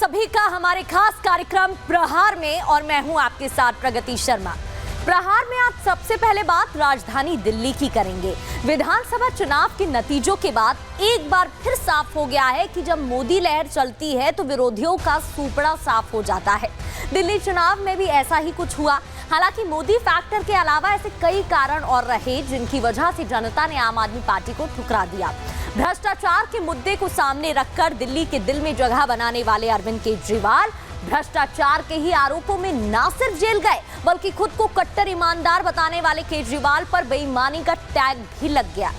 सभी का हमारे खास कार्यक्रम प्रहार में और मैं हूं आपके साथ प्रगति शर्मा। प्रहार में आज सबसे पहले बात राजधानी दिल्ली की करेंगे। विधानसभा चुनाव के नतीजों के बाद एक बार फिर साफ हो गया है कि जब मोदी लहर चलती है तो विरोधियों का सूपड़ा साफ हो जाता है। दिल्ली चुनाव में भी ऐसा ही कुछ हुआ। हालांकि मोदी फैक्टर के अलावा ऐसे कई कारण और रहे जिनकी वजह से जनता ने आम आदमी पार्टी को ठुकरा दिया। भ्रष्टाचार के मुद्दे को सामने रखकर दिल्ली के दिल में जगह बनाने वाले अरविंद केजरीवाल भ्रष्टाचार के ही आरोपों में ना सिर्फ जेल गए बल्कि खुद को कट्टर ईमानदार बताने वाले केजरीवाल पर बेईमानी का टैग भी लग गया।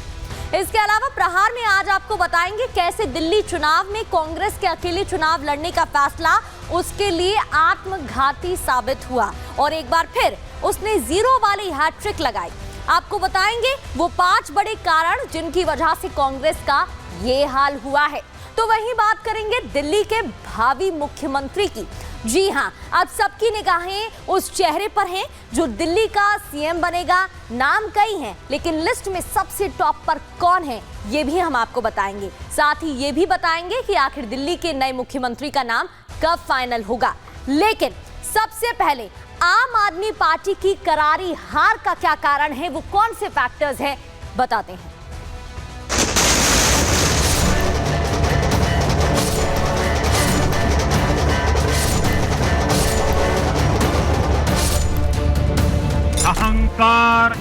इसके अलावा प्रहार में आज आपको बताएंगे कैसे दिल्ली चुनाव में कांग्रेस के अकेले चुनाव लड़ने का फैसला उसके लिए आत्मघाती साबित हुआ और एक बार फिर उसने जीरो वाली हैट्रिक लगाई। आपको बताएंगे वो 5 बड़े कारण जिनकी वजह से कांग्रेस का ये हाल हुआ है। तो वही बात करेंगे दिल्ली के भावी मुख्यमंत्री की। जी हां, अब सबकी निगाहें उस चेहरे पर हैं जो दिल्ली का सीएम बनेगा। नाम कई हैं लेकिन लिस्ट में सबसे टॉप पर कौन है ये भी हम आपको बताएंगे। साथ ही ये भी बताएंगे कि आखिर दिल्ली के नए मुख्यमंत्री का नाम कब फाइनल होगा। लेकिन सबसे पहले आम आदमी पार्टी की करारी हार का क्या कारण है, वो कौन से फैक्टर्स हैं बताते हैं। अहंकार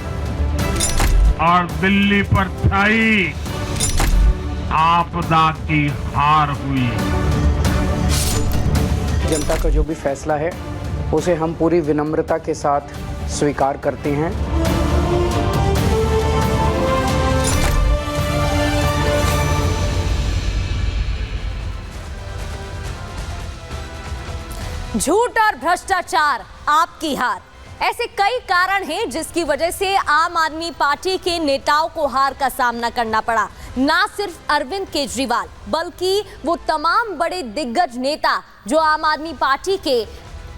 और दिल्ली पर छाई आपदा की हार हुई। जनता का जो भी फैसला है उसे हम पूरी विनम्रता के साथ स्वीकार करते हैं। झूठ और भ्रष्टाचार आपकी हार, ऐसे कई कारण हैं जिसकी वजह से आम आदमी पार्टी के नेताओं को हार का सामना करना पड़ा। ना सिर्फ अरविंद केजरीवाल बल्कि वो तमाम बड़े दिग्गज नेता जो आम आदमी पार्टी के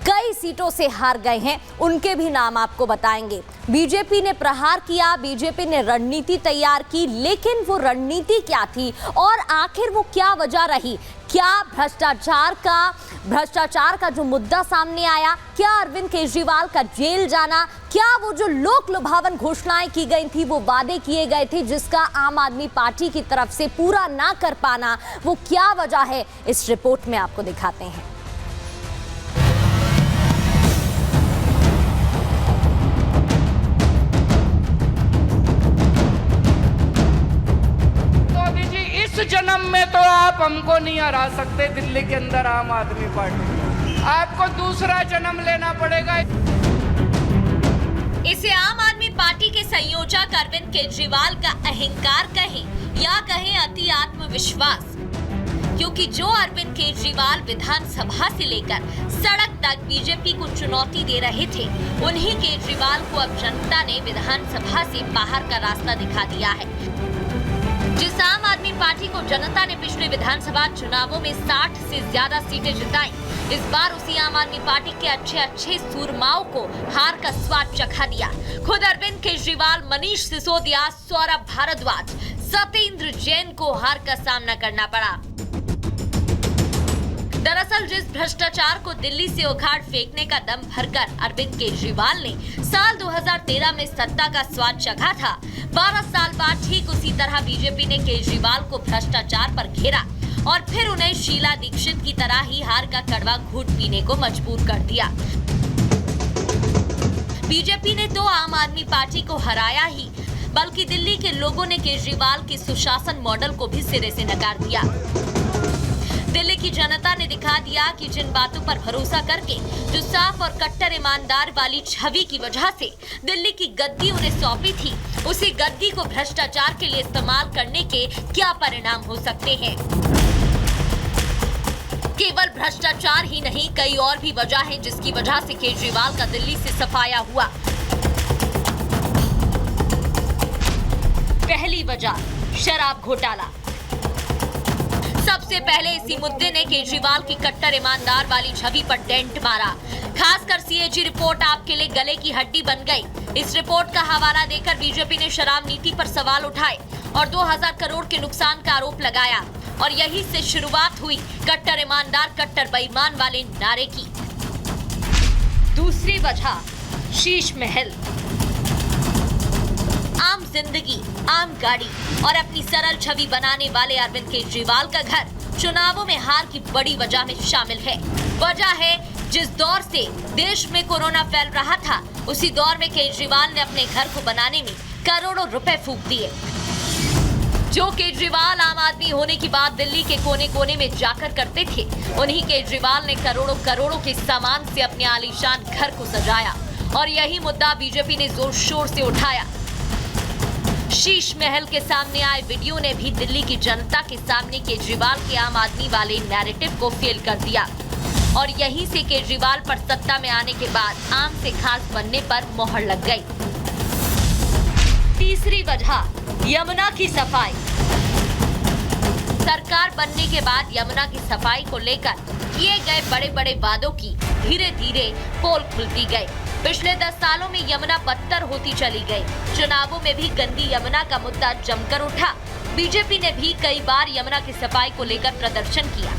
कई सीटों से हार गए हैं उनके भी नाम आपको बताएंगे। बीजेपी ने प्रहार किया, बीजेपी ने रणनीति तैयार की, लेकिन वो रणनीति क्या थी और आखिर वो क्या वजह रही? क्या भ्रष्टाचार का जो मुद्दा सामने आया, क्या अरविंद केजरीवाल का जेल जाना, क्या वो जो लोक लुभावन घोषणाएं की गई थी, वो वादे किए गए थे जिसका आम आदमी पार्टी की तरफ से पूरा ना कर पाना, वो क्या वजह है, इस रिपोर्ट में आपको दिखाते हैं। जन्म में तो आप हमको नहीं हरा सकते दिल्ली के अंदर आम आदमी पार्टी। आपको दूसरा जन्म लेना पड़ेगा। इसे आम आदमी पार्टी के संयोजक अरविंद केजरीवाल का अहंकार कहें या कहें अति आत्मविश्वास, क्योंकि जो अरविंद केजरीवाल विधानसभा से लेकर सड़क तक बीजेपी को चुनौती दे रहे थे, उन्हीं केजरीवाल को अब जनता ने विधानसभा से बाहर का रास्ता दिखा दिया है। जिस आम आदमी पार्टी को जनता ने पिछले विधानसभा चुनावों में 60 से ज्यादा सीटें जिताई, इस बार उसी आम आदमी पार्टी के अच्छे सूरमाओं को हार का स्वाद चखा दिया। खुद अरविंद केजरीवाल, मनीष सिसोदिया, सौरभ भारद्वाज, सत्येंद्र जैन को हार का सामना करना पड़ा। दरअसल जिस भ्रष्टाचार को दिल्ली से उखाड़ फेंकने का दम भरकर अरविंद केजरीवाल ने साल 2013 में सत्ता का स्वाद चखा था, 12 साल बाद ठीक उसी तरह बीजेपी ने केजरीवाल को भ्रष्टाचार पर घेरा और फिर उन्हें शीला दीक्षित की तरह ही हार का कड़वा घूंट पीने को मजबूर कर दिया। बीजेपी ने तो आम आदमी पार्टी को हराया ही, बल्कि दिल्ली के लोगों ने केजरीवाल के सुशासन मॉडल को भी सिरे से नकार दिया। दिल्ली की जनता ने दिखा दिया कि जिन बातों पर भरोसा करके जो साफ और कट्टर ईमानदार वाली छवि की वजह से दिल्ली की गद्दी उन्हें सौंपी थी, उसी गद्दी को भ्रष्टाचार के लिए इस्तेमाल करने के क्या परिणाम हो सकते हैं। केवल भ्रष्टाचार ही नहीं, कई और भी वजह हैं जिसकी वजह से केजरीवाल का दिल्ली से सफाया हुआ। पहली वजह शराब घोटाला। सबसे पहले इसी मुद्दे ने केजरीवाल की कट्टर ईमानदार वाली छवि पर डेंट मारा। खासकर सीएजी रिपोर्ट आपके लिए गले की हड्डी बन गई। इस रिपोर्ट का हवाला देकर बीजेपी ने शराब नीति पर सवाल उठाए और 2000 करोड़ के नुकसान का आरोप लगाया और यही से शुरुआत हुई कट्टर ईमानदार कट्टर बेईमान वाले नारे की। दूसरी वजह शीश महल। आम जिंदगी, आम गाड़ी और अपनी सरल छवि बनाने वाले अरविंद केजरीवाल का घर चुनावों में हार की बड़ी वजह में शामिल है। वजह है जिस दौर से देश में कोरोना फैल रहा था, उसी दौर में केजरीवाल ने अपने घर को बनाने में करोड़ों रुपए फूंक दिए। जो केजरीवाल आम आदमी होने की बात दिल्ली के कोने कोने में जाकर करते थे, उन्हीं केजरीवाल ने करोड़ों करोड़ों के सामान से अपने आलीशान घर को सजाया और यही मुद्दा बीजेपी ने जोर शोर से उठाया। शीश महल के सामने आए वीडियो ने भी दिल्ली की जनता के सामने केजरीवाल के आम आदमी वाले नैरेटिव को फेल कर दिया और यहीं से केजरीवाल पर सत्ता में आने के बाद आम से खास बनने पर मोहर लग गई। तीसरी वजह यमुना की सफाई। सरकार बनने के बाद यमुना की सफाई को लेकर किए गए बड़े बड़े वादों की धीरे धीरे पोल खुलती गई। पिछले 10 सालों में यमुना बदतर होती चली गई। चुनावों में भी गंदी यमुना का मुद्दा जमकर उठा। बीजेपी ने भी कई बार यमुना की सफाई को लेकर प्रदर्शन किया।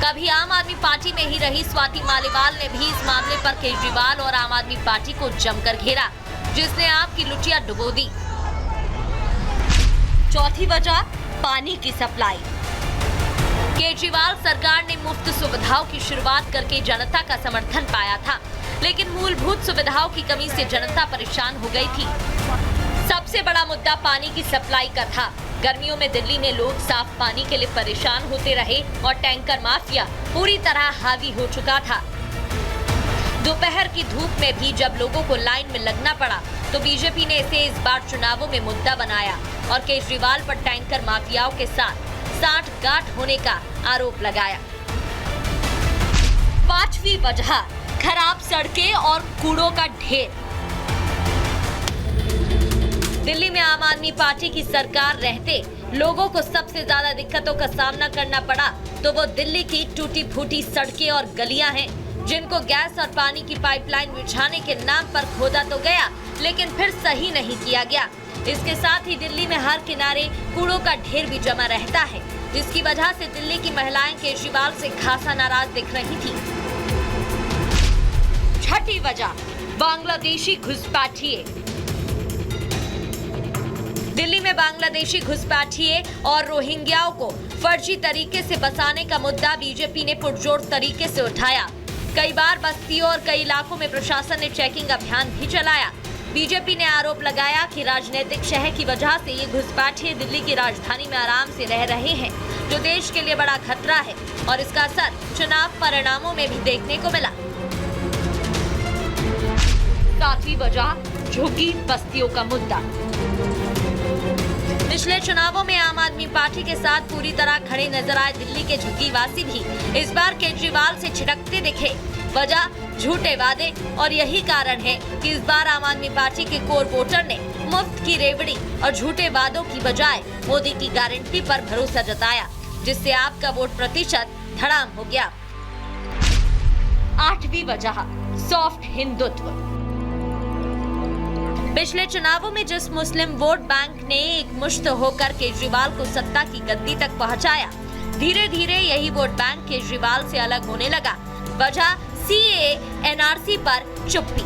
कभी आम आदमी पार्टी में ही रही स्वाति मालीवाल ने भी इस मामले पर केजरीवाल और आम आदमी पार्टी को जमकर घेरा, जिसने आपकी लुटिया डुबो दी। चौथी वजह पानी की सप्लाई। केजरीवाल सरकार ने मुफ्त सुविधाओं की शुरुआत करके जनता का समर्थन पाया था, लेकिन मूलभूत सुविधाओं की कमी से जनता परेशान हो गई थी। सबसे बड़ा मुद्दा पानी की सप्लाई का था। गर्मियों में दिल्ली में लोग साफ पानी के लिए परेशान होते रहे और टैंकर माफिया पूरी तरह हावी हो चुका था। दोपहर की धूप में भी जब लोगों को लाइन में लगना पड़ा, तो बीजेपी ने इसे इस बार चुनावों में मुद्दा बनाया और केजरीवाल पर टैंकर माफियाओं के साथ साठ-गांठ होने का आरोप लगाया। पांचवी वजह खराब सड़कें और कूड़ों का ढेर। दिल्ली में आम आदमी पार्टी की सरकार रहते लोगों को सबसे ज्यादा दिक्कतों का सामना करना पड़ा तो वो दिल्ली की टूटी फूटी सड़कें और गलियां हैं, जिनको गैस और पानी की पाइपलाइन बिछाने के नाम पर खोदा तो गया, लेकिन फिर सही नहीं किया गया। इसके साथ ही दिल्ली में हर किनारे कूड़ों का ढेर भी जमा रहता है, जिसकी वजह से दिल्ली की महिलाएं केजरीवाल से खासा नाराज दिख रही थी। छठी वजह बांग्लादेशी घुसपैठिए। दिल्ली में बांग्लादेशी घुसपैठिए और रोहिंग्याओं को फर्जी तरीके से बसाने का मुद्दा बीजेपी ने पुरजोर तरीके से उठाया। कई बार बस्तियों और कई इलाकों में प्रशासन ने चेकिंग अभियान भी चलाया। बीजेपी ने आरोप लगाया कि राजनीतिक शह की वजह से ये घुसपैठिए दिल्ली की राजधानी में आराम से रह रहे हैं, जो देश के लिए बड़ा खतरा है और इसका असर चुनाव परिणामों में भी देखने को मिला। सातवीं वजह झुग्गी बस्तियों का मुद्दा। पिछले चुनावों में आम आदमी पार्टी के साथ पूरी तरह खड़े नजर आए दिल्ली के झुग्गीवासी भी इस बार केजरीवाल से छिटकते दिखे। वजह झूठे वादे और यही कारण है कि इस बार आम आदमी पार्टी के कोर वोटर ने मुफ्त की रेवड़ी और झूठे वादों की बजाय मोदी की गारंटी पर भरोसा जताया, जिससे आपका वोट प्रतिशत धड़ाम हो गया। आठवीं वजह सॉफ्ट हिंदुत्व। पिछले चुनावों में जिस मुस्लिम वोट बैंक ने एक मुश्त होकर केजरीवाल को सत्ता की गद्दी तक पहुंचाया, धीरे धीरे यही वोट बैंक केजरीवाल से अलग होने लगा। वजह सीएए एनआरसी पर चुप्पी।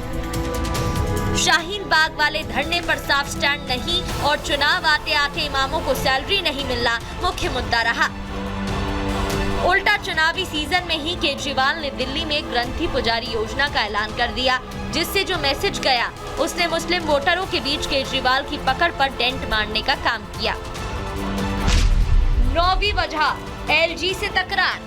शाहीन बाग वाले धरने पर साफ स्टैंड नहीं और चुनाव आते आते इमामों को सैलरी नहीं मिलना मुख्य मुद्दा रहा। उल्टा चुनावी सीजन में ही केजरीवाल ने दिल्ली में ग्रंथी पुजारी योजना का ऐलान कर दिया, जिससे जो मैसेज गया उसने मुस्लिम वोटरों के बीच केजरीवाल की पकड़ पर डेंट मारने का काम किया। नौवीं वजह एलजी से तकरार।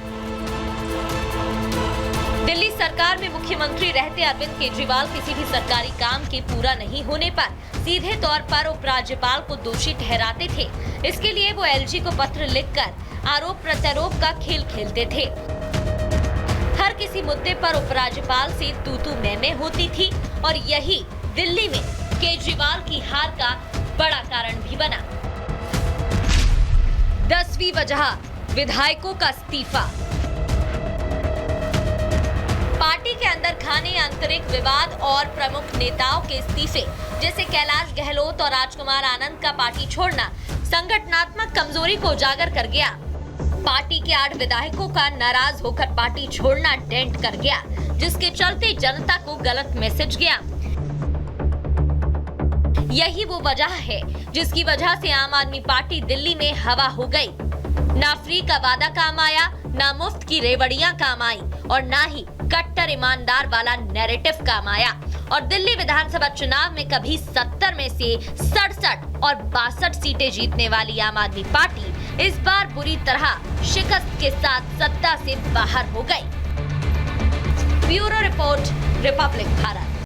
दिल्ली सरकार में मुख्यमंत्री रहते अरविंद केजरीवाल किसी भी सरकारी काम के पूरा नहीं होने पर सीधे तौर पर उपराज्यपाल को दोषी ठहराते थे। इसके लिए वो एलजी को पत्र लिखकर आरोप प्रत्यारोप का खेल खेलते थे। हर किसी मुद्दे पर उपराज्यपाल से तू-तू मैं-मैं होती थी और यही दिल्ली में केजरीवाल की हार का बड़ा कारण भी बना। 10वीं वजह, विधायकों का इस्तीफा। पार्टी के अंदर खाने आंतरिक विवाद और प्रमुख नेताओं के इस्तीफे जैसे कैलाश गहलोत और राजकुमार आनंद का पार्टी छोड़ना संगठनात्मक कमजोरी को उजागर कर गया। पार्टी के 8 विधायकों का नाराज होकर पार्टी छोड़ना डेंट कर गया, जिसके चलते जनता को गलत मैसेज गया। यही वो वजह है जिसकी वजह से आम आदमी पार्टी दिल्ली में हवा हो गई। ना फ्री का वादा काम आया, ना मुफ्त की रेवड़ियां काम आई और ना ही कट्टर ईमानदार वाला नैरेटिव काम आया। और दिल्ली विधानसभा चुनाव में कभी 70 में से 67 और 62 सीटें जीतने वाली आम आदमी पार्टी इस बार बुरी तरह शिकस्त के साथ सत्ता से बाहर हो गई। Bureau report, Republic Bharat.